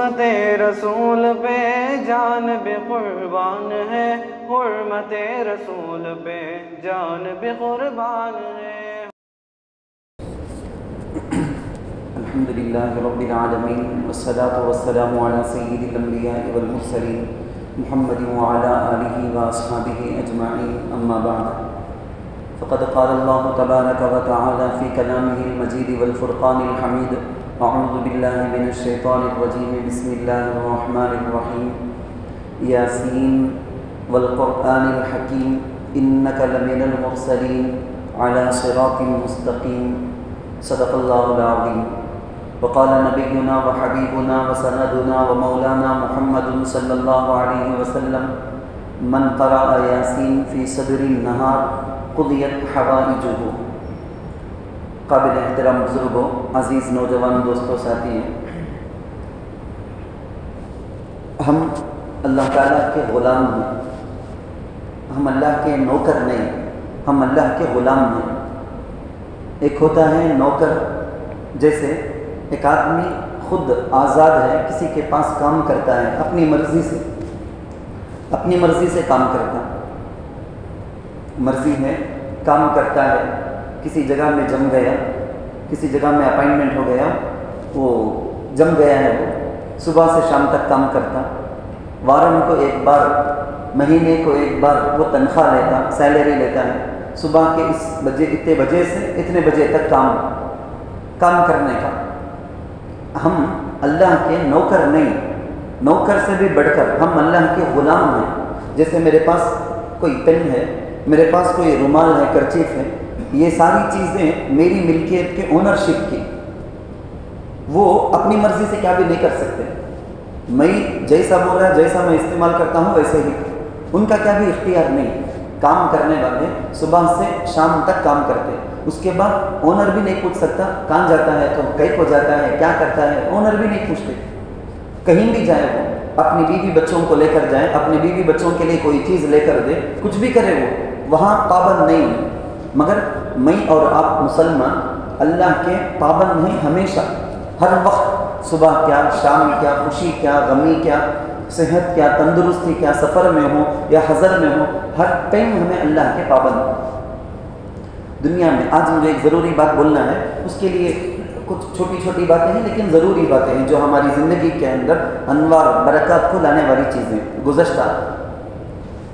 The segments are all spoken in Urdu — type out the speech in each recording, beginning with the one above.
حرمت رسول پہ جان بھی قربان ہے، حرمت رسول پہ جان بھی قربان ہے۔ الحمدللہ رب العالمین والصلاة والسلام علی سید الانبیاء والمرسلین محمد وعلی آلہ واصحابہ اجمعین، اما بعد فقد قال اللہ تبارک وتعالی فی کلامہ المجید والفرقان الحمید: اعوذ باللہ من الشیطان الرجیم، بسم اللہ الرحمن الرحیم، یاسین والقرآن الحکیم انک لمن المرسلین علی صراط مستقیم، صدق اللہ العظیم۔ وقال نبینا وحبیبنا وسندنا ومولانا محمد صلی اللہ علیہ وسلم: من قرأ یاسین فی صدر النہار قضیت حوائجہ۔ قابل احترام بزرگوں، عزیز نوجوان دوستوں، ساتھی ہیں، ہم اللہ تعالیٰ کے غلام ہیں، ہم اللہ کے نوکر نہیں، ہم اللہ کے غلام ہیں۔ ایک ہوتا ہے نوکر، جیسے ایک آدمی خود آزاد ہے، کسی کے پاس کام کرتا ہے، اپنی مرضی سے کام کرتا ہے، مرضی ہے کام کرتا ہے، کسی جگہ میں جم گیا، کسی جگہ میں اپائنٹمنٹ ہو گیا، وہ جم گیا ہے، وہ صبح سے شام تک کام کرتا، وارن کو ایک بار، مہینے کو ایک بار وہ تنخواہ لیتا، سیلری لیتا ہے، صبح کے اس بجے اتنے بجے سے اتنے بجے تک کام کرنے کا۔ ہم اللہ کے نوکر نہیں، نوکر سے بھی بڑھ کر ہم اللہ کے غلام ہیں۔ جیسے میرے پاس کوئی پین ہے، میرے پاس کوئی رومال ہے، کرچیف ہے، یہ ساری چیزیں میری ملکیت کے اونرشپ کی، وہ اپنی مرضی سے کیا بھی نہیں کر سکتے۔ میں جیسا بول رہا ہے، جیسا میں استعمال کرتا ہوں ویسے ہی، ان کا کیا بھی اختیار نہیں۔ کام کرنے والے صبح سے شام تک کام کرتے، اس کے بعد اونر بھی نہیں پوچھ سکتا کہاں جاتا ہے، تو کہیں کو جاتا ہے، کیا کرتا ہے، اونر بھی نہیں پوچھتے۔ کہیں بھی جائے وہ، اپنی بیوی بچوں کو لے کر جائے، اپنی بیوی بچوں کے لیے کوئی چیز لے کر دے، کچھ بھی کرے وہ، وہاں پابند نہیں ہے۔ مگر میں اور آپ مسلمان اللہ کے پابند ہیں ہمیشہ، ہر وقت، صبح کیا، شام کیا، خوشی کیا، غمی کیا، صحت کیا، تندرستی کیا، سفر میں ہو یا حضر میں ہو، ہر ٹائم ہمیں اللہ کے پابند۔ دنیا میں آج مجھے ایک ضروری بات بولنا ہے، اس کے لیے کچھ چھوٹی چھوٹی باتیں ہیں لیکن ضروری باتیں ہیں جو ہماری زندگی کے اندر انوار برکات کو لانے والی چیزیں۔ گزشتہ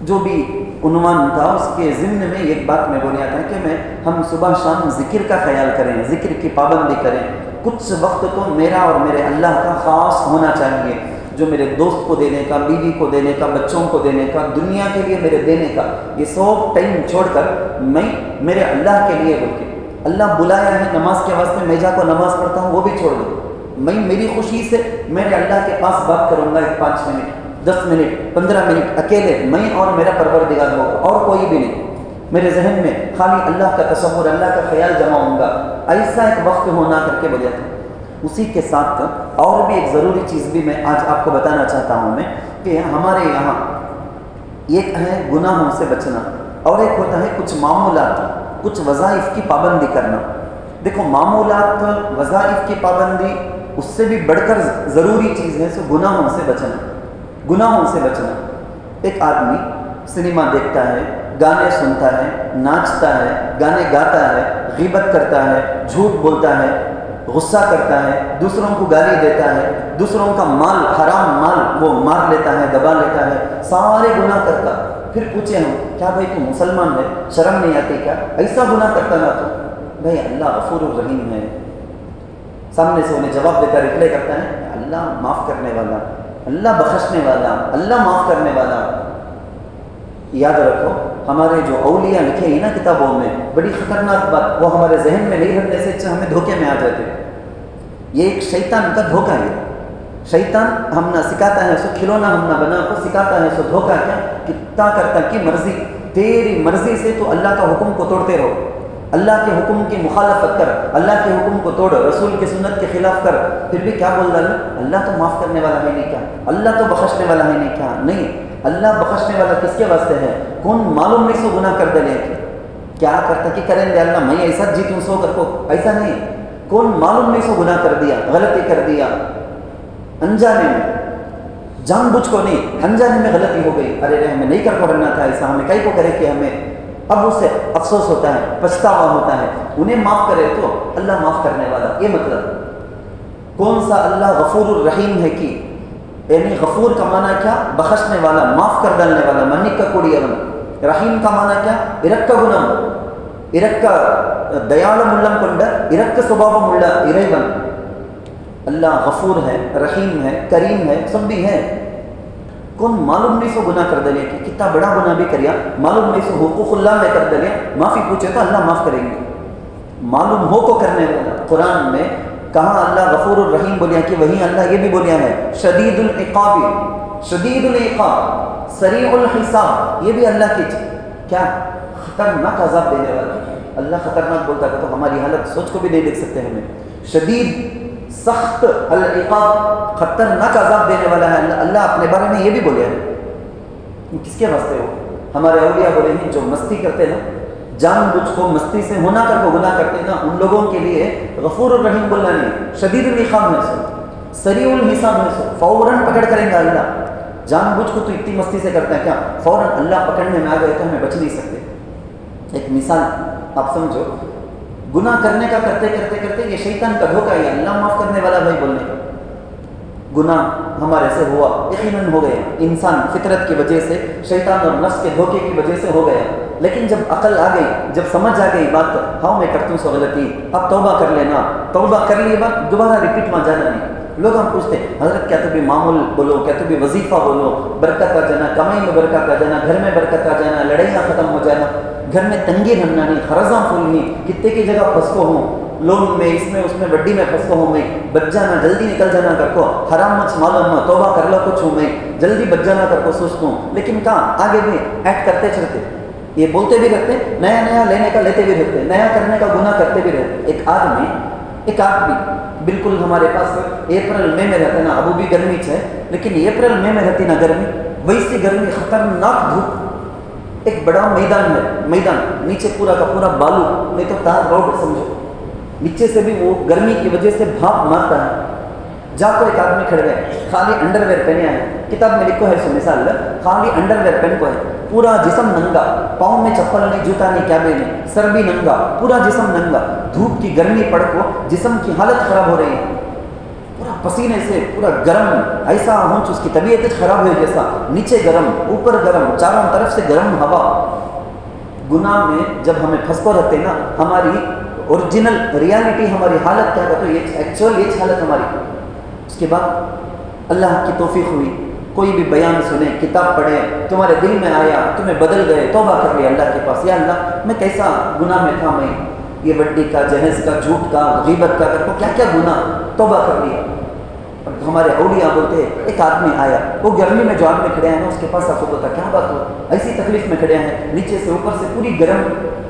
جو بھی عنوان تھا اس کے ضمن میں ایک بات میں بولیا تھا کہ ہم صبح شام ذکر کا خیال کریں، ذکر کی پابندی کریں۔ کچھ وقت تو میرا اور میرے اللہ کا خاص ہونا چاہیے، جو میرے دوست کو دینے کا، بیوی کو دینے کا، بچوں کو دینے کا، دنیا کے لیے میرے دینے کا، یہ سب ٹائم چھوڑ کر میں میرے اللہ کے لیے بول کے، اللہ بلایا ہے نماز کے واسطے، میں جا کو نماز پڑھتا ہوں وہ بھی چھوڑ دوں۔ میں میری خوشی سے میرے اللہ کے پاس بات کروں گا، 5 منٹ، 10 منٹ، 15 منٹ، اکیلے میں اور میرا پروردگار ہوگا، اور کوئی بھی نہیں۔ میرے ذہن میں خالی اللہ کا تصور، اللہ کا خیال جمع ہوں گا، ایسا ایک وقت ہونا کر کے بولیا تھا۔ اسی کے ساتھ اور بھی ایک ضروری چیز بھی میں آج آپ کو بتانا چاہتا ہوں میں، کہ ہمارے یہاں ایک ہے گناہوں سے بچنا، اور ایک ہوتا ہے کچھ معمولات، کچھ وظائف کی پابندی کرنا۔ دیکھو، معمولات، وظائف کی پابندی اس سے بھی بڑھ کر ضروری چیز ہے سو گناہوں سے بچنا، گناہوں سے بچنا۔ ایک آدمی سنیما دیکھتا ہے، گانے سنتا ہے، ناچتا ہے، گانے گاتا ہے، غیبت کرتا ہے، جھوٹ بولتا ہے، غصہ کرتا ہے، دوسروں کو گالی دیتا ہے، دوسروں کا مال، حرام مال وہ مار لیتا ہے، دبا لیتا ہے، سارے گناہ کرتا۔ پھر پوچھے ہم، کیا بھائی تو مسلمان ہے، شرم نہیں آتی کیا، ایسا گناہ کرتا نہ تو؟ بھائی اللہ غفور الرحیم ہے۔ سامنے سے انہیں جواب دیتا، رپلائی کرتا ہے، اللہ معاف کرنے والا، اللہ بخشنے والا، اللہ معاف کرنے والا۔ یاد رکھو، ہمارے جو اولیاء لکھے ہیں نا کتابوں میں، بڑی خطرناک بات، وہ ہمارے ذہن میں نہیں رکھنے سے اچھا ہمیں دھوکے میں آ جاتے۔ یہ ایک شیطان کا دھوکہ ہے۔ شیطان ہم نہ سکھاتا ہے سو کھلونا، ہم نہ بنا کو سکھاتا ہے سو دھوکہ کیا، کتا کرتا کی مرضی، تیری مرضی سے تو اللہ کا حکم کو توڑتے رہو، اللہ کے حکم کی مخالفت کر، اللہ کے حکم کو توڑ، رسول کی سنت کے خلاف کر، پھر بھی کیا بول رہا ہے، اللہ تو معاف کرنے والا ہے نہیں کیا، اللہ تو بخشنے والا ہے نہیں کیا؟ نہیں، اللہ بخشنے والا کس کے واسطے ہے؟ کون معلوم نہیں سو گناہ کر دے لے کیا کرتا کہ کریں گے اللہ میں ایسا جیتوں سو کر کو، ایسا نہیں، کون معلوم نہیں سو گناہ کر دیا، غلطی کر دیا، انجانے میں, جان بوجھ کو نہیں, انجانے میں غلطی ہو گئی, ارے ہمیں نہیں کر کرنا تھا ایسا, ہمیں کئی کو کرے کہ ہمیں اب اسے افسوس ہوتا ہے, پچھتاوا ہوتا ہے. انہیں معاف کرے تو اللہ معاف کرنے والا. یہ مطلب کون سا اللہ غفور الرحیم ہے کہ یعنی غفور کا معنی کیا, بخشنے والا, معاف کر ڈالنے والا, منک کا کوڑی اون. رحیم کا معنی کیا, ارک گنم, ارک دیالم اللہ کنڈ, ارک سبابم اللہ اریون. اللہ غفور ہے, رحیم ہے, کریم ہے, سب بھی ہے. کون معلوم نہیں سو گناہ کر دلیا کہ کتنا بڑا گناہ بھی کریا, معلوم نہیں سو حقوق اللہ میں کر دلیا, معافی پوچھے تو اللہ معاف کریں گے. معلوم ہو کو کرنے والا. قرآن میں کہاں اللہ غفور الرحیم بولیا کہ وہیں اللہ یہ بھی بولیا ہے شدید العقاب, شدید العقاب, سریع الحساب. یہ بھی اللہ کی کیا خطرناک عذاب دینے والا. اللہ خطرناک بولتا ہے تو ہماری حالت سوچ کو بھی نہیں دیکھ سکتے ہمیں. شدید, سخت, العقاب, خطرناک عذاب دینے والا ہے. اللہ اپنے بارے میں یہ بھی بولیا ہے. کس کے واسطے ہو؟ ہمارے اولیاء بولے ہیں جو مستی کرتے نا, جان بوجھ کو مستی سے ہونا کر کو گناہ کرتے نا, ان لوگوں کے لیے غفور الرحیم بولنا نہیں, شدید العقاب ہے سو, سریع الحساب ہے سو, فوراً پکڑ کریں گا اللہ. جان بوجھ کو تو اتنی مستی سے کرتا ہے کیا, فوراً اللہ پکڑنے میں آ گئے تو ہمیں بچ نہیں سکتے. ایک مثال آپ سمجھو, گناہ کرنے کا کرتے کرتے کرتے یہ شیطان کا دھوکہ ہے, اللہ معاف کرنے والا بھائی بولنے کا. گناہ ہمارے سے ہوا, یقیناً ہو گیا, انسان فطرت کی وجہ سے, شیطان اور نفس کے دھوکے کی وجہ سے ہو گیا. لیکن جب عقل آ گئی, جب سمجھ آ گئی بات, ہاں میں کرتا ہوں سو غلطی, اب توبہ کر لینا, توبہ کر لی بات دوبارہ ریپیٹ میں جانا نہیں. لوگ ہم پوچھتے حضرت کیا تو بھی معمول بولو, کیا تو بھی وظیفہ بولو, برکت آ جانا, کمائی میں برکت آ جانا, گھر میں برکت آ جانا, لڑائیاں ختم ہو جانا, گھر میں تنگی رہنا نہیں, خرزاں پھولنی, کتنے کی جگہ پھنس کو ہوں, لون میں, اس میں, اس میں, وڈی میں پھنس کو ہوں میں, بچ جانا, جلدی نکل جانا کر کو, حرام مچ معلوم ہوں, توبہ کر لو کچھ ہوں میں, جلدی بچ جانا کر کو سوچتا ہوں. لیکن کہاں آگے بھی ایڈ کرتے چلتے, یہ بولتے بھی رہتے, نیا نیا لینے کا لیتے بھی رہتے, نیا کرنے کا گناہ کرتے بھی رہتے. ایک آدمی بالکل ہمارے پاس اپریل مئی میں رہتے نا, ابو بھی گرمی ہے, لیکن اپریل مئی میں رہتی نا گرمی, ویسی گرمی, خطرناک دھوپ. ایک بڑا میدان ہے, میدان نیچے پورا کا پورا بالو, نہیں تو تار روڈ سمجھو, نیچے سے بھی وہ گرمی کی وجہ سے بھاپ مارتا ہے. جا کو ایک آدمی کھڑ گئے, خالی انڈر ویئر پہنے آئے, کتاب میں لکھو ہے سو مثال, خالی انڈر ویئر پہن کو ہے, پورا جسم ننگا, پاؤں میں چپل نہیں, جوتا نہیں, کیا بھی نہیں, سر بھی ننگا, پورا جسم ننگا. دھوپ کی گرمی پڑ کو جسم کی حالت خراب ہو رہی ہے, پورا پسینے سے پورا گرم, ایسا ہوں اس کی طبیعت خراب ہوئی جیسا, نیچے گرم, اوپر گرم, چاروں طرف سے گرم ہوا. گناہ میں جب ہمیں پھنسکو رہتے نا, ہماری اوریجنل ریالٹی, ہماری حالت کیا کہتے, یہ ایکچوئل یہ حالت ہماری. اس کے بعد اللہ کی توفیق ہوئی, کوئی بھی بیان سنے, کتاب پڑھے, تمہارے دل میں آیا, تمہیں بدل گئے, توبہ کر لیا اللہ کے پاس, یا اللہ میں کیسا گناہ میں تھا, میں یہ وڈی کا, جہیز کا, جھوٹ کا, غیبت کا, کر کو کیا کیا گناہ, توبہ کر لیا. ہمارے اولیاء بولتے ہیں ایک آدمی آیا, وہ گرمی میں جو آدمی کھڑے ہیں نا, اس کے پاس آپ کو بتا کیا بات ہو, ایسی تکلیف میں کھڑے ہیں, نیچے سے اوپر سے پوری گرم,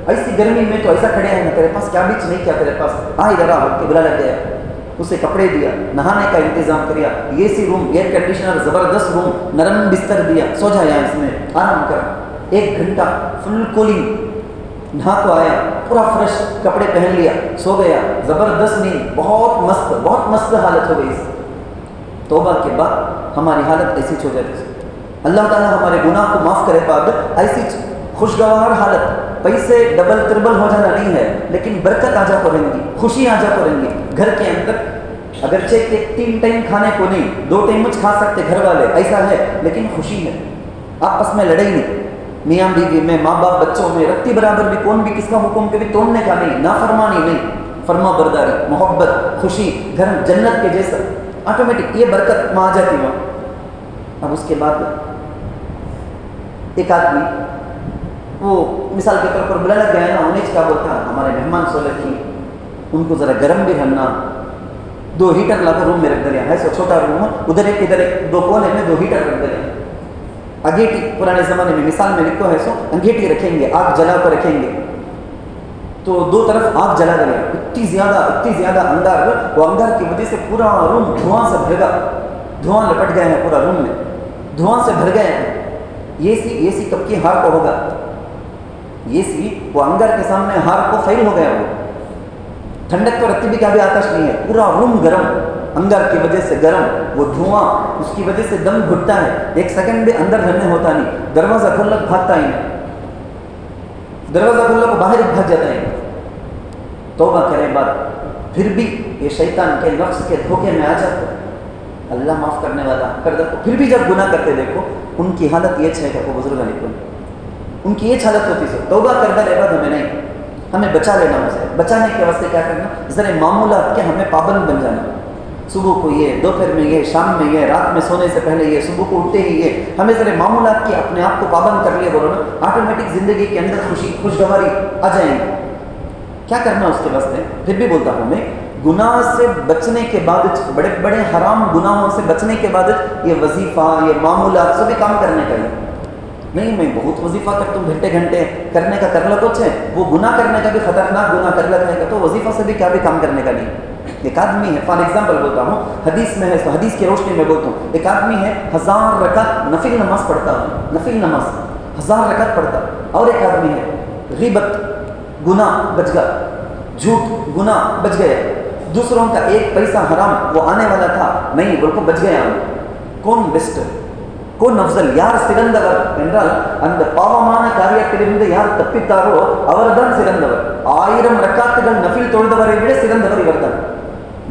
ایسی گرمی میں تو ایسا کھڑے ہیں نا, تیرے پاس کیا بیچ نہیں, کیا تیرے پاس, ادھر آ, قبلہ لگ گیا, اسے کپڑے دیا, نہانے کا انتظام کیا, اے سی روم, ایئر کنڈیشنر, زبردست روم, نرم بستر دیا, سو جا یہاں اس میں آرام کر. 1 گھنٹہ فل کولنگ, نہا کو آیا, پورا فریش کپڑے پہن لیا, سو گیا, زبردست نیند, بہت مست حالت ہو گئی. توبہ کے بعد ہماری حالت ایسی ہو جاتی. اللہ تعالیٰ ہمارے گناہ کو معاف کرے, بعد ایسی خوشگوار حالت, پیسے ڈبل تربل ہو جانا نہیں ہے, لیکن برکت آ جا کو رہیں گی, خوشی آ جا کو رہیں گی. گھر کے اندر اگرچہ 3 ٹائم کھانے کو نہیں, 2 ٹائم مچ کھا سکتے گھر والے, ایسا ہے, لیکن خوشی ہے. آپس میں لڑائی نہیں, میاں بیوی میں, ماں باپ بچوں میں, رتی برابر بھی, کون بھی کس کا حکم کے بھی توڑنے کا نہیں, نافرمانی نہیں, فرما برداری, محبت, خوشی, گھر جنت کے جیسا, آٹومیٹک یہ برکت میں آ جاتی وہاں. اب اس کے بعد ایک آدمی, وہ مثال کے طور پر بلا لگ گیا نا, انہیں کیا بولتا, ہمارے مہمان سو لکھی, ان کو ذرا گرم بھی رہنا, 2 ہیٹر لا کر روم میں رکھ دیا ہے, سو چھوٹا روم, ادھر ایک ادھر ایک, 2 کونے میں 2 ہیٹر رکھ دیا. انگیٹھی, پرانے زمانے میں مثال میں لکھو ہے سو, انگیٹھی رکھیں گے, آگ جلا کر رکھیں گے, تو 2 طرف آگ جلا دیا, اتنی زیادہ انگار, وہ انگار کی وجہ سے پورا روم دھواں سے بھر گیا, دھواں لپٹ گئے ہیں, پورا روم میں دھواں سے بھر گئے ہیں. یہ سی کب کی ہار کو ہوگا, یہ سی وہ انگار کے سامنے ہار کو فیل ہو گیا. وہ ٹھنڈک تو رتی بھی کا بھی آتش نہیں ہے, پورا روم گرم, انگر کی وجہ سے گرم، وہ دھواں اس کی وجہ سے دم گھٹتا ہے، 1 سیکنڈ بھی اندر رہنے ہوتا نہیں، دروازہ کھلا بھاگتا ہی نہیں، دروازہ کھلا کو باہر بھاگ جاتا ہے۔ توبہ کرے بعد پھر بھی یہ شیطان کے نفس کے دھوکے میں آ جاتا ہے، اللہ معاف کرنے والا کر دے، پھر بھی جب گناہ کرتے دیکھو ان کی حالت یہ ہے کہ وہ بزرگ نہیں کوئی، ان کی یہ حالت ہوتی ہے توبہ کردہ رہے بعد ہمیں نہیں، ہمیں بچا لینا اسے، بچانے کے واسطے کیا کرنا، ذرا معمولات کے ہمیں پابند بن جانا، صبح کو یہ، دوپہر میں یہ، شام میں یہ، رات میں سونے سے پہلے یہ، صبح کو اٹھتے ہی یہ، ہمیں ذرا معمولات کی اپنے آپ کو پابند کر لیے بولو نا، آٹومیٹک زندگی کے اندر خوشی خوشگواری آ جائیں گی۔ کیا کرنا اس کے واسطے؟ پھر بھی بولتا ہوں میں، گناہ سے بچنے کے بعد، بڑے بڑے حرام گناہوں سے بچنے کے بعد یہ وظیفہ، یہ معمولات سبھی کام کرنے کا نہیں، میں بہت وظیفہ کرتا ہوں، گھنٹے گھنٹے کرنے کا کر لو کچھ ہے، وہ گناہ کرنے کا بھی خطرناک گناہ کر لیتا ہے، تو وظیفہ سے بھی کیا بھی کام کرنے کا نہیں۔ ایک آدمی ہے، فار ایگزامپل بولتا ہوں، حدیث میں ہے، حدیث کی روشنی میں بولتا ہوں، ایک آدمی ہے 1000 رکعت نفل نماز پڑھتا، نفل نماز 1000 رکعت پڑھتا، اور ایک آدمی ہے غیبت گناہ بچ گیا، جھوٹ گناہ بچ گیا، دوسروں کا 1 پیسہ حرام وہ آنے والا تھا نہیں بول کو بچ گیا، کون بیسٹ، کون افضل؟ یار سرندور என்றால் அந்த பாவமான காரியத்திலிருந்து யார் தப்பித்தாரோ அவர்தான் சிறந்தவர்। 1000 ரக்காத்துகள் நஃபில் தொழுதவரை விட சிறந்தவர் இவர்தான்।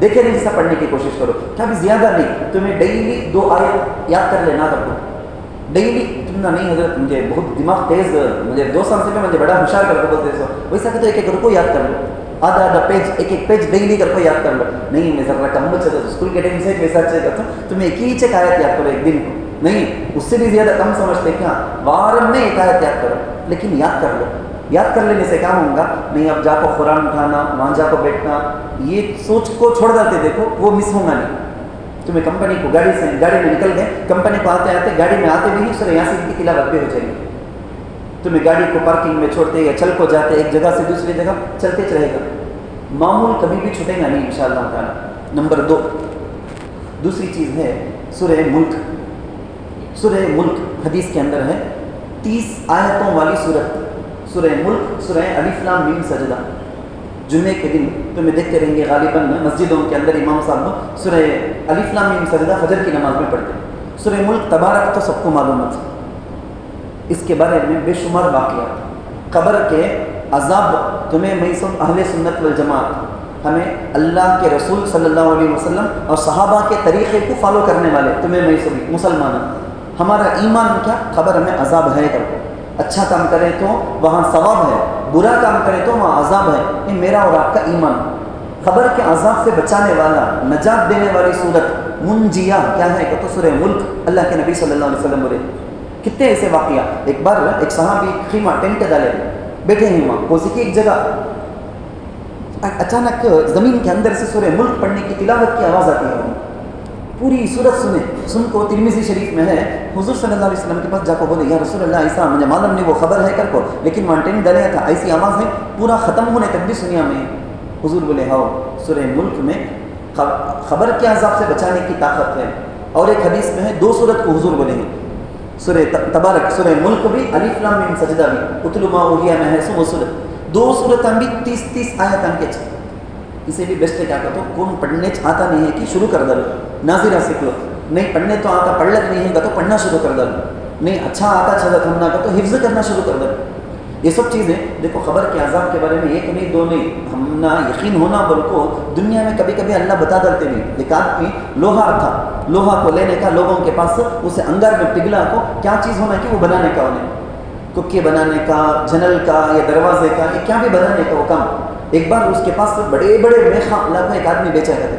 دیکھے نہیں جیسا پڑھنے کی کوشش کرو. کیا بھی زیادہ نہیں, تمہیں ڈیلی 2 آیت یاد کر لینا کر دو ڈیلی. تم نہ نہیں حضرت مجھے بہت دماغ تیز, مجھے 2 سال سے مجھے بڑا ہوشیار کر کے بولتے سو, ویسا کہ تو ایک رکو یاد کر لو, آدھا پیج ایک پیج ڈیلی کر کو یاد کر لو. نہیں میں ذرا کم بچہ تھا اسکول کے ٹائم سے ویسا چیز کرتا ہوں, تمہیں ایک ہی چیک آیت یاد کرو ایک دن کو, نہیں اس سے بھی زیادہ کم سمجھتے کیا, وارم میں ایک آیت یاد کرو, لیکن یاد کر لو. یاد کر لینے سے کیا ہوگا, نہیں اب جا کو قرآن اٹھانا, وہاں جا کو بیٹھنا, یہ سوچ کو چھوڑ جاتے, دیکھو وہ مس ہوگا نہیں. تمہیں کمپنی کو گاڑی میں نکل گئے, کمپنی کو آتے آتے گاڑی میں آتے بھی نہیں سر یہاں سے کی تلاوت بھی ہو جائے گی. تمہیں گاڑی کو پارکنگ میں چھوڑتے یا چل کو جاتے ایک جگہ سے دوسری جگہ چلتے رہے گا, معمول کبھی بھی چھوٹے گا نہیں انشاءاللہ تعالی. نمبر 2 دوسری چیز ہے سورہ ملک. سورہ ملک حدیث کے اندر ہے 30 آیتوں والی سورت. سورہ ملک, سورہ الف لام میم سجدہ. جمعے کے دن تمہیں دیکھتے رہیں گے غالباً مسجدوں کے اندر امام صاحب سورہ الف لام میم سجدہ فجر کی نماز میں پڑھتے. سورہ ملک تبارک تو سب کو معلوم ہے, اس کے بارے میں بے شمار واقعات. قبر کے عذاب تمہیں میں اہل سنت والجماعت, ہمیں اللہ کے رسول صلی اللہ علیہ وسلم اور صحابہ کے طریقے کو فالو کرنے والے تمہیں میں سبھی مسلمان, ہمارا ایمان کیا, خبر ہمیں عذاب ہے کر. اچھا کام کریں تو وہاں ثواب ہے, برا کام کریں تو وہاں عذاب ہے. یہ میرا اور آپ کا ایمان. خبر کے عذاب سے بچانے والا, نجات دینے والی صورت منجیہ کیا ہے کہ تو سورہ ملک. اللہ کے نبی صلی اللہ علیہ وسلم بولے کتنے ایسے واقعہ. ایک بار ایک صحابی خیمہ ٹینٹ ڈالے بیٹھے ہیں وہاں کوسی کی ایک جگہ, اچانک زمین کے اندر سے سورہ ملک پڑھنے کی تلاوت کی آواز آتی ہے. پوری صورت سن کو ترمذی شریف میں ہے, حضور صلی اللہ علیہ وسلم کے پاس جا کو بولے یا رسول اللہ ایسا مجھے معلوم نہیں وہ خبر ہے کر کو, لیکن وہاں ٹینٹ ڈالیا تھا ایسی آواز ہے پورا ختم ہونے تک بھی سنیا میں. حضور بولے ہاؤ سورہ ملک میں خبر کے عذاب سے بچانے کی طاقت ہے. اور ایک حدیث میں ہے 2 سورت کو حضور بولے ہیں, سورہ تبارک سورہ ملک بھی, الف لام میم سجدہ بھی, اتل ما اوحی الیک وہ سورت. 2 سورتاں بھی 30 آیتاں کے چھ. اسے بھی بیسٹ کیا کہتا ہوں, کون پڑھنے آتا نہیں ہے کہ شروع کر دو, ناظرہ سیکھ لو. نہیں پڑھنے تو آتا, پڑھ لگ نہیں ہے تو پڑھنا شروع کر دو. نہیں اچھا آتا چھا تھمنا کا تو حفظ کرنا شروع کر دو. یہ سب چیزیں دیکھو خبر کے عذاب کے بارے میں 1 نہیں 2 نہیں, ہم نہ یقین ہونا بلکہ دنیا میں کبھی کبھی اللہ بتا دیتے نہیں. ایک آدمی لوہار تھا, لوہا کو لینے کا لوگوں کے پاس, اسے انگار میں پگھلا کو کیا چیز ہونا کہ وہ بنانے کا, انہیں ککے بنانے کا, جنل کا یا دروازے کا, یہ کیا بھی بنانے کا وہ کام. ایک بار اس کے پاس بڑے بڑے میخا اللہ کو ایک آدمی بیچا کرتے,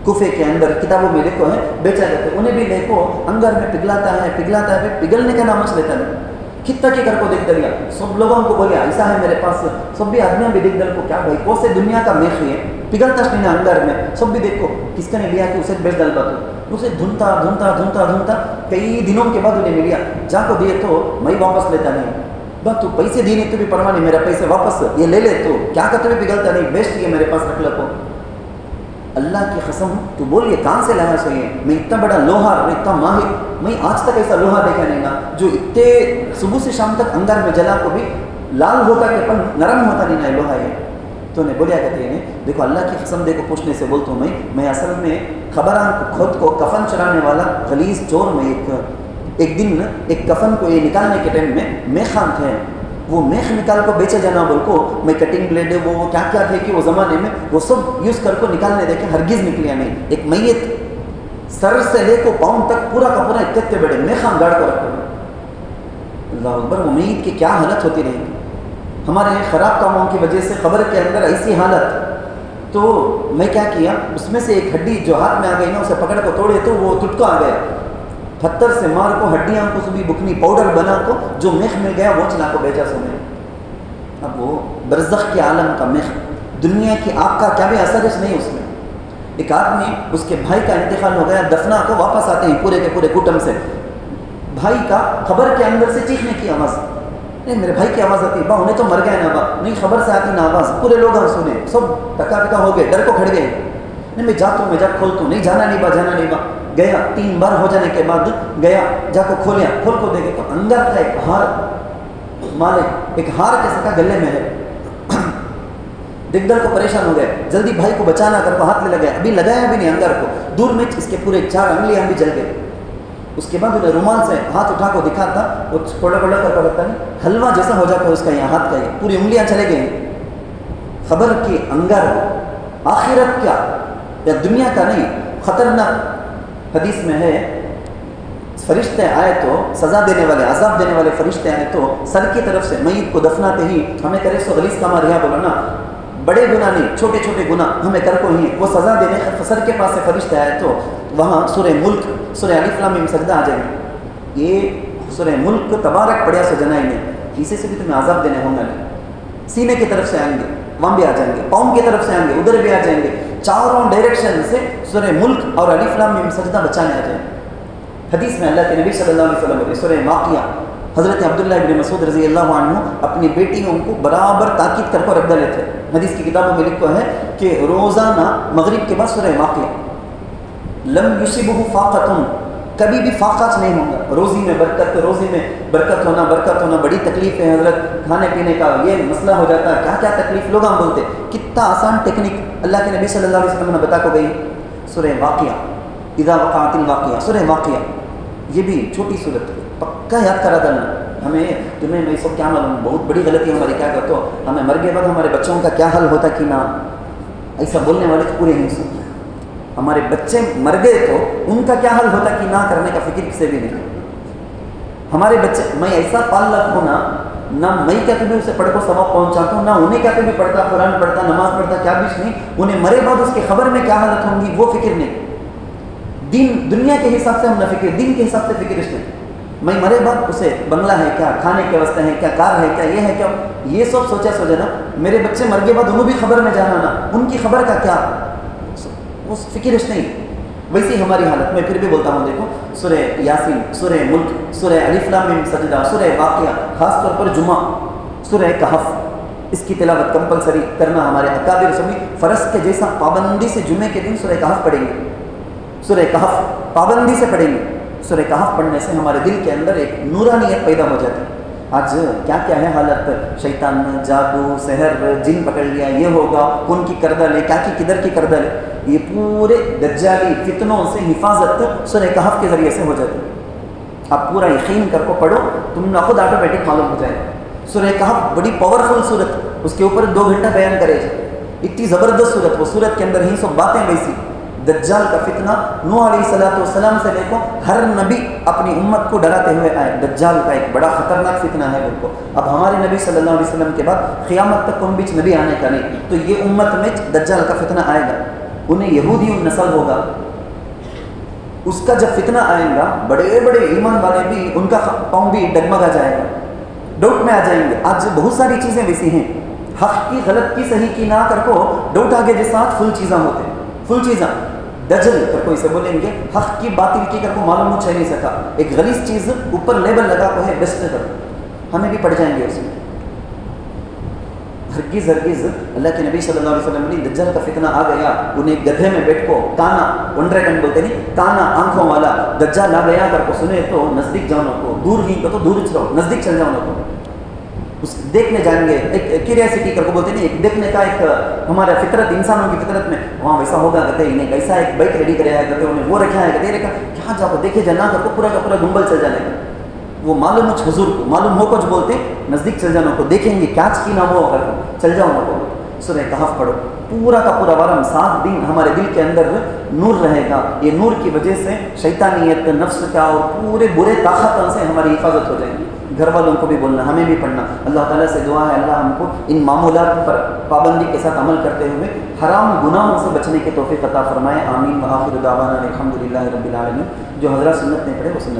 کوفے کے اندر کتابوں میں لکھو ہے بیچا کرتے. انہیں بھی لے کو انگار میں پگھلاتا ہے, پھر پگھلنے کا نام لیتا نہیں. کتنا کے گھر کو دیکھ دریا, سب لوگوں کو بولے ایسا ہے میرے پاس, سب بھی آدمیاں بھی دیکھ در کو کیا بھائی کون سے دنیا کا میخ ہے, پگھلتا نہیں نا انگار میں, سب بھی دیکھو کس کا نے لیا کہ اسے بیچ ڈال پاتا. اسے دھنتا کئی دنوں کے بعد انہیں ملیا, جا کو دیے تو میں واپس لیتا نہیں, بس تو پیسے دی نہیں تو بھی پرواہ نہیں, میرا پیسے واپس یہ لے لے, تو کیا کہ تمہیں پگھلتا نہیں, بیسٹ یہ میرے پاس رکھ لکو. اللہ کی قسم تو بول یہ کہاں سے لایا سو, یہ میں اتنا بڑا لوہا اور اتنا ماہر, میں آج تک ایسا لوہا دیکھا نہیں نا جو اتنے صبح سے شام تک انگار میں جلا کو بھی لال ہوتا کہ پن نرم ہوتا نہیں نا لوہا یہ. تو انہیں بولیا کہتے ہیں دیکھو اللہ کی قسم دیکھو پوچھنے سے بولتا ہوں میں اصل میں خبران خود کو کفن چرانے والا غلیظ چور میں ایک دن ایک کفن کو یہ نکالنے کے ٹائم میں میخان تھے, وہ میخ نکال کو بیچے جانا بول کو, میں کٹنگ بلیڈ وہ کیا کیا تھے کہ وہ زمانے میں وہ سب یوز کر کو نکالنے دیکھے, ہرگز نکلیا نہیں. ایک میت سر سے لے کو پاؤں تک پورا کا پورا اتنے بڑے میخان گاڑ کو رکھتے. اللہ اکبر, وہ میت کی کیا حالت ہوتی رہی. ہمارے خراب کاموں کی وجہ سے قبر کے اندر ایسی حالت. تو میں کیا کیا, اس میں سے ایک ہڈی جو ہاتھ میں آ گئی نا اسے پکڑ کو توڑے تو وہ ٹٹکا آ گیا, پتھر سے مار کو ہڈیاں کو سبھی بکنی پاؤڈر بنا کو جو میخ مل گیا وہ چلا کو بیچا سو میں. اب وہ برزخ کے عالم کا میخ, دنیا کی آگ کا کیا بھی اثر نہیں اس میں. ایک آدمی اس کے بھائی کا انتقال ہو گیا, دفنا کو واپس آتے ہیں پورے کے پورے کٹم سے, بھائی کا خبر کے اندر سے چیخنے کی آواز, نہیں میرے بھائی کی آواز آتی, با انہیں تو مر گئے نا با, نہیں خبر سے آتی نا آواز, پورے لوگ سنے سب ٹکا پکا ہو گئے, ڈر کو کھڑ گئے. نہیں میں جاتا ہوں, میں جا کھولتا ہوں, نہیں جانا نہیں با, جانا نہیں با. گیا 3 بار ہو جانے کے بعد گیا, جا کو کھولیا, کھول کو دیکھے تو اندر تھا ایک ہار, مالک ایک ہار کے سکا گلے میں ہے. دگدر کو پریشان ہو گئے, جلدی بھائی کو بچانا کر کو ہاتھ میں لگایا, ابھی لگایا بھی نہیں انگار کو, دور میں اس کے پورے 4 انگلیاں بھی جل گئے. اس کے بعد انہیں رومال سے ہاتھ اٹھا کو دکھاتا, وہ پڑا پڑا کر پڑتا نہیں, حلوہ جیسا ہو جاتا ہے اس کا یہاں ہاتھ کا, یہ پوری انگلیاں چلے گئی. خبر کی انگار آخرت کیا یا دنیا کا نہیں، خطرناک حدیث میں ہے فرشتے آئے تو سزا دینے والے، عذاب دینے والے فرشتے آئے تو سر کی طرف سے میت کو دفناتے ہی ہمیں کرے سو غلیظ کما رہا بولو نا، بڑے گناہ نہیں چھوٹے چھوٹے گناہ ہمیں کر کو ہی وہ سزا دینے سر کے پاس سے فرشتے آئے تو وہاں سورہ ملک سورہ الف لام میم سجدہ آ جائیں گے، یہ سورہ ملک تبارک پڑھیا سو جنائی نے کسی سے بھی تمہیں عذاب دینے ہوں گا نہیں، سینے کی طرف سے آئیں گے وہاں بھی آ جائیں گے، پاؤں کی طرف سے آئیں گے ادھر بھی آ جائیں گے، چاروں ڈائریکشن سے سورہ ملک اور الف لام میم سجدہ بچانے آ جائیں گے۔ حدیث میں اللہ کے نبی صلی اللہ علیہ وسلم سورہ واقعہ حضرت عبداللہ ابن مسعود رضی اللہ عنہ اپنی بیٹیوں کو برابر تاکید کر رکھ ڈالے تھے، حدیث کی کتابوں میں لکھا ہے کہ روزانہ مغرب کے بعد سورہ واقعہ لم یصبہ فاقۃ، کبھی بھی فاقہ نہیں ہوگا، روزی میں برکت ہونا بڑی تکلیف ہے حضرت، کھانے پینے کا یہ مسئلہ ہو جاتا ہے، کیا کیا تکلیف لوگ ہم بولتے، کتنا آسان ٹیکنیک اللہ کے نبی صلی اللہ علیہ وسلم نے بتا کو گئی، سورہ واقعہ اذا وقعت الواقعہ، سورہ واقعہ یہ بھی چھوٹی صورت پکا یاد کرا دینا ہمیں، تمہیں میں سب کیا معلوم، بہت بڑی غلطی ہماری کیا کرتے ہو، ہمیں مر گئے بعد ہمارے بچوں کا کیا حل ہوتا کہ نہ، ایسا بولنے والے تو پورے نہیں سنتے، ہمارے بچے مر گئے تو ان کا کیا حل ہوتا کہ نہ کرنے کا فکر کسی بھی نہیں، ہمارے بچے میں ایسا پال رکھوں نہ میں کیا کبھی اسے پڑھ کو ثواب پہنچاتا ہوں، نہ انہیں کیا کبھی پڑھتا قرآن پڑھتا نماز پڑھتا کیا بھی نہیں، انہیں مرے بعد اس کی خبر میں کیا حالت ہوں گی وہ فکر نہیں، دین دنیا کے حساب سے ہم نہ فکر، دین کے حساب سے فکر اس نہیں، میں مرے بعد اسے بنگلہ ہے کیا، کھانے کے واسطے ہے کیا، کار ہے کیا، یہ ہے کیا، یہ سب سوچا نا، میرے بچے مر گئے بعد انہوں بھی خبر میں جانا نا، ان کی خبر کا کیا، اس فکر اس نہیں، ویسی ہماری حالت میں پھر بھی بولتا ہوں دیکھو سورہ یاسین، سورہ ملک، سورہ الف لام میم سجدہ، سورہ واقعہ، خاص طور پر جمعہ، سورہ کہف، اس کی تلاوت کمپلسری کرنا ہمارے اکابر سبھی فرض کے جیسا پابندی سے جمعے کے دن سورہ کہف پڑھیں گے، سورہ کہف پابندی سے پڑھیں گے، سورہ کہف پڑھنے سے ہمارے دل کے اندر ایک نورانیت پیدا ہو جاتی ہے۔ آج کیا کیا ہے حالت، شیطان نے جادو سحر جن پکڑ لیا، یہ ہوگا کون کی کردہ لے، کیا کی کدھر کی کردہ لے، یہ پورے دجالی فتنوں سے حفاظت سورہ کہف کے ذریعے سے ہو جاتی ہے۔ آپ پورا یقین کر کو پڑھو، تم نے خود آٹومیٹک معلوم ہو جائے گا۔ سورہ کہف بڑی پاورفل صورت، اس کے اوپر 2 گھنٹہ بیان کرے اتنی زبردست صورت، وہ صورت کے اندر ہی سب باتیں ویسی، دجال کا فتنہ نوح علیہ السلام سے لے کو ہر نبی اپنی امت کو ڈراتے ہوئے آئے، دجال کا ایک بڑا خطرناک فتنہ ہے بالکل، اب ہمارے نبی صلی اللہ علیہ وسلم کے بعد قیامت تک ان بیچ نبی آنے کا نہیں، تو یہ امت میں دجال کا فتنہ آئے گا، انہیں یہودی نسل ہوگا، اس کا جب فتنہ آئے گا بڑے بڑے ایمان والے بھی ان کا پاؤں بھی ڈگمگا جائے گا، ڈاؤٹ میں آ جائیں گے۔ آج بہت ساری چیزیں ویسی ہیں، حق کی غلط کی صحیح کی نہ کر کو ڈاؤٹ آگے جس ساتھ فل چیزاں ہوتے ہیں، فل چیزاں دجل کر کو اسے بولیں گے، حق کی باطل کی کر کو معلوم ہو نہیں سکا، ایک غلیظ چیز اوپر لیبل لگا کو ہے بیسٹ کر، ہمیں بھی پڑ جائیں گے اس میں۔ ہرگز اللہ کے نبی صلی اللہ علیہ وسلم نے دجال کا فتنہ آ گیا، انہیں گدھے میں بیٹھ کو کانا ونڈرگن بولتے نہیں، کانا آنکھوں والا دجال آ گیا کر کو سنے تو نزدیک جاؤ کو، دور ہی تو دور چلو، نزدیک چل جاؤ کو، اس دیکھنے جائیں گے، ایک کیوریاسٹی کر کو بولتے نہیں، ایک دیکھنے کا ایک ہمارا فطرت، انسانوں کی فطرت میں وہاں ویسا ہوگا گدھے ہی نہیں، ایسا ایک بائک ریڈی کرے ہے گدھے انہیں وہ رکھا ہے، گدھے رکھا کہاں جاؤ دیکھے جانا کر کو پورا کا پورا گنبل چل جانے کا، وہ معلوم ہو حضور کو، معلوم ہو کچھ بولتے نزدیک چل جانا کو، دیکھیں گے کیا کی نام ہو کر چل جاؤ نہ کو، سورہ کہف پڑھو، پورا کا پورا وارم 7 دن ہمارے دل کے اندر نور رہے گا، یہ نور کی وجہ سے شیطانیت نفس کا اور پورے برے طاقتوں سے ہماری حفاظت ہو جائے گی۔ گھر والوں کو بھی بولنا، ہمیں بھی پڑھنا، اللہ تعالیٰ سے دعا ہے اللہ ہم کو ان معمولات پر پابندی کے ساتھ عمل کرتے ہوئے حرام گناہوں سے بچنے کی توفیق عطا فرمائے، آمین۔ وآخر دعوانا الحمدللہ رب العالمین۔ جو حضرات سنت نہیں پڑھے وہ سنت